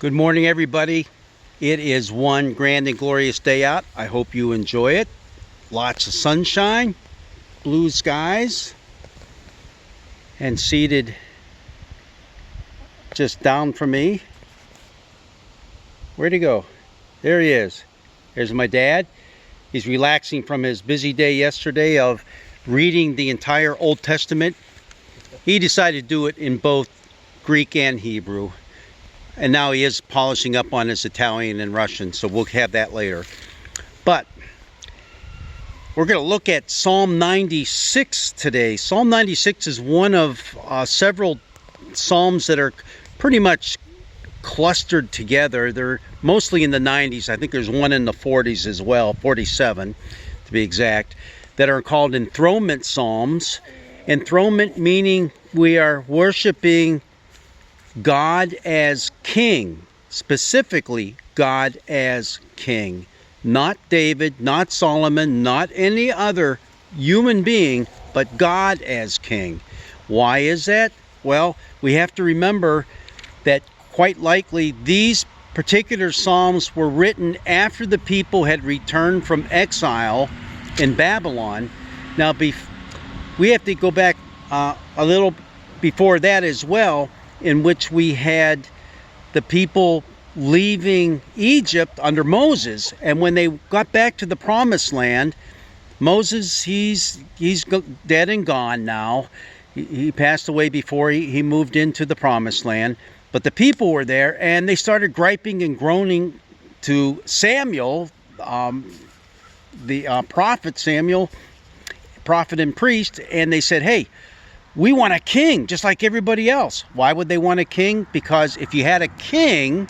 Good morning, everybody. It is one grand and glorious day out. I hope you enjoy it. Lots of sunshine, blue skies, and seated just down from me. Where'd he go? There he is. There's my dad. He's relaxing from his busy day yesterday of reading the entire Old Testament. He decided to do it in both Greek and Hebrew. And now he is polishing up on his Italian and Russian, so we'll have that later. But we're going to look at Psalm 96 today. Psalm 96 is one of several psalms that are pretty much clustered together. They're mostly in the 90s. I think there's one in the 40s as well, 47 to be exact, that are called enthronement psalms. Enthronement meaning we are worshiping God as King, specifically God as King. Not David, not Solomon, not any other human being, but God as King. Why is that? Well, we have to remember that quite likely these particular psalms were written after the people had returned from exile in Babylon. Now, we have to go back a little before that as well, in which we had the people leaving Egypt under Moses, and when they got back to the promised land, Moses, he's dead and gone now. He passed away before he moved into the promised land, but the people were there, and they started griping and groaning to Samuel, the prophet Samuel, prophet and priest, and they said, hey, we want a king just like everybody else. Why would they want a king? Because if you had a king,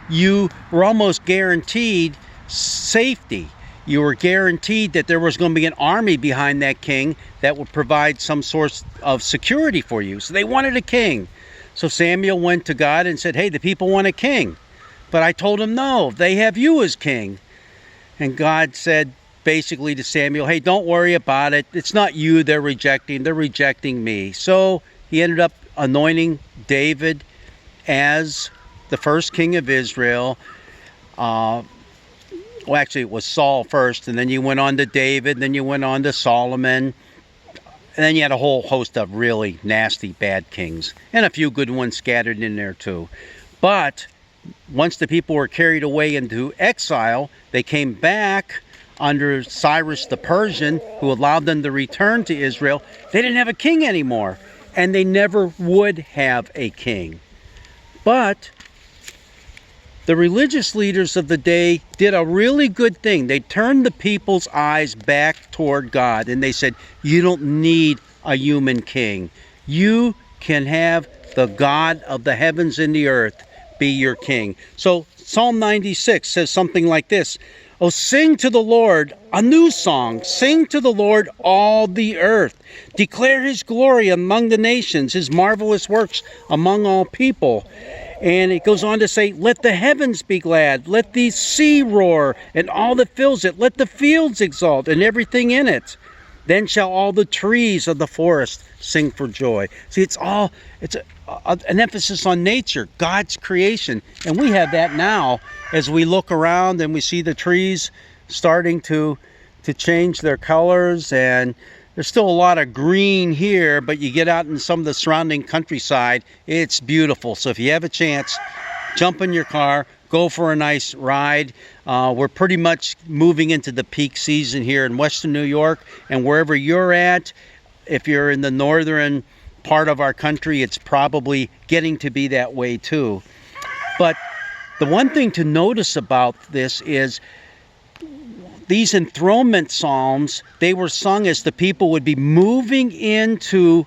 you were almost guaranteed safety. You were guaranteed that there was going to be an army behind that king that would provide some source of security for you. So they wanted a king. So Samuel went to God and said, hey, the people want a king. But I told him, no, they have you as king. And God said basically to Samuel, hey, don't worry about it. It's not you they're rejecting me. So he ended up anointing David as the first king of Israel. Well, actually, it was Saul first, and then you went on to David, then you went on to Solomon, and then you had a whole host of really nasty, bad kings, and a few good ones scattered in there too. But once the people were carried away into exile, they came back under Cyrus the Persian, who allowed them to return to Israel. They didn't have a king anymore, and they never would have a king. But the religious leaders of the day did a really good thing. They turned the people's eyes back toward God, and they said, you don't need a human king. You can have the God of the heavens and the earth be your king. So Psalm 96 says something like this: oh, sing to the Lord a new song. Sing to the Lord all the earth. Declare his glory among the nations, his marvelous works among all people. And it goes on to say, let the heavens be glad. Let the sea roar and all that fills it. Let the fields exult and everything in it. Then shall all the trees of the forest sing for joy. See, it's an emphasis on nature, God's creation. And we have that now as we look around and we see the trees starting to change their colors. And there's still a lot of green here, but you get out in some of the surrounding countryside, it's beautiful. So if you have a chance, jump in your car, go for a nice ride. We're pretty much moving into the peak season here in Western New York, and wherever you're at, if you're in the northern part of our country, it's probably getting to be that way too. But the one thing to notice about this is these enthronement psalms, they were sung as the people would be moving into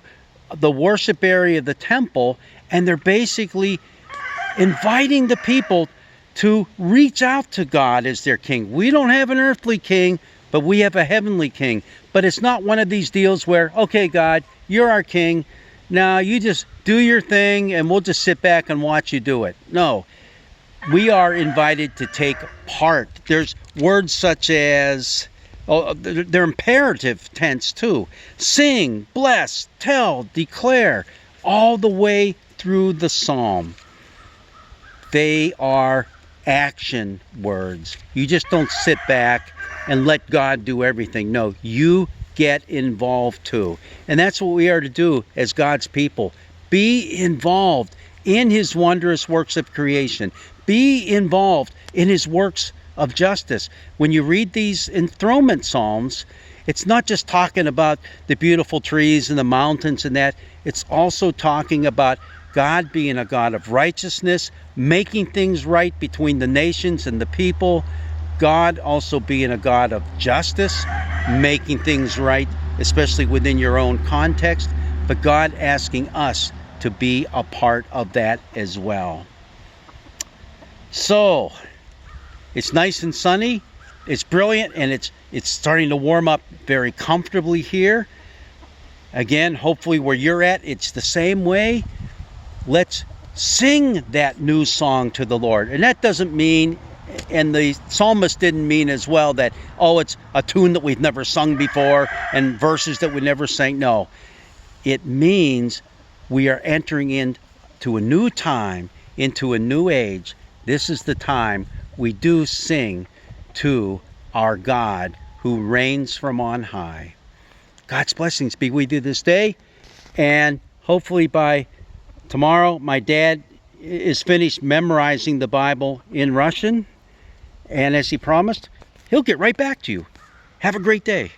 the worship area of the temple, and they're basically inviting the people to reach out to God as their king. We don't have an earthly king, but we have a heavenly king. But it's not one of these deals where, okay, God, you're our king. Now you just do your thing and we'll just sit back and watch you do it. No, we are invited to take part. There's words such as, they're imperative tense too. Sing, bless, tell, declare, all the way through the psalm. They are action words. You just don't sit back and let God do everything. No, you get involved too. And that's what we are to do as God's people. Be involved in his wondrous works of creation. Be involved in his works of justice. When you read these enthronement psalms, it's not just talking about the beautiful trees and the mountains and that. It's also talking about God being a God of righteousness, making things right between the nations and the people. God also being a God of justice, making things right, especially within your own context. But God asking us to be a part of that as well. So, it's nice and sunny. It's brilliant, and it's starting to warm up very comfortably here. Again, hopefully where you're at, it's the same way. Let's sing that new song to the Lord. And that doesn't mean, and the psalmist didn't mean as well that, oh, it's a tune that we've never sung before and verses that we never sang. No, it means we are entering into a new time, into a new age. This is the time we do sing to our God who reigns from on high. God's blessings be with you this day, and hopefully by tomorrow my dad is finished memorizing the Bible in Russian, and as he promised, he'll get right back to you. Have a great day.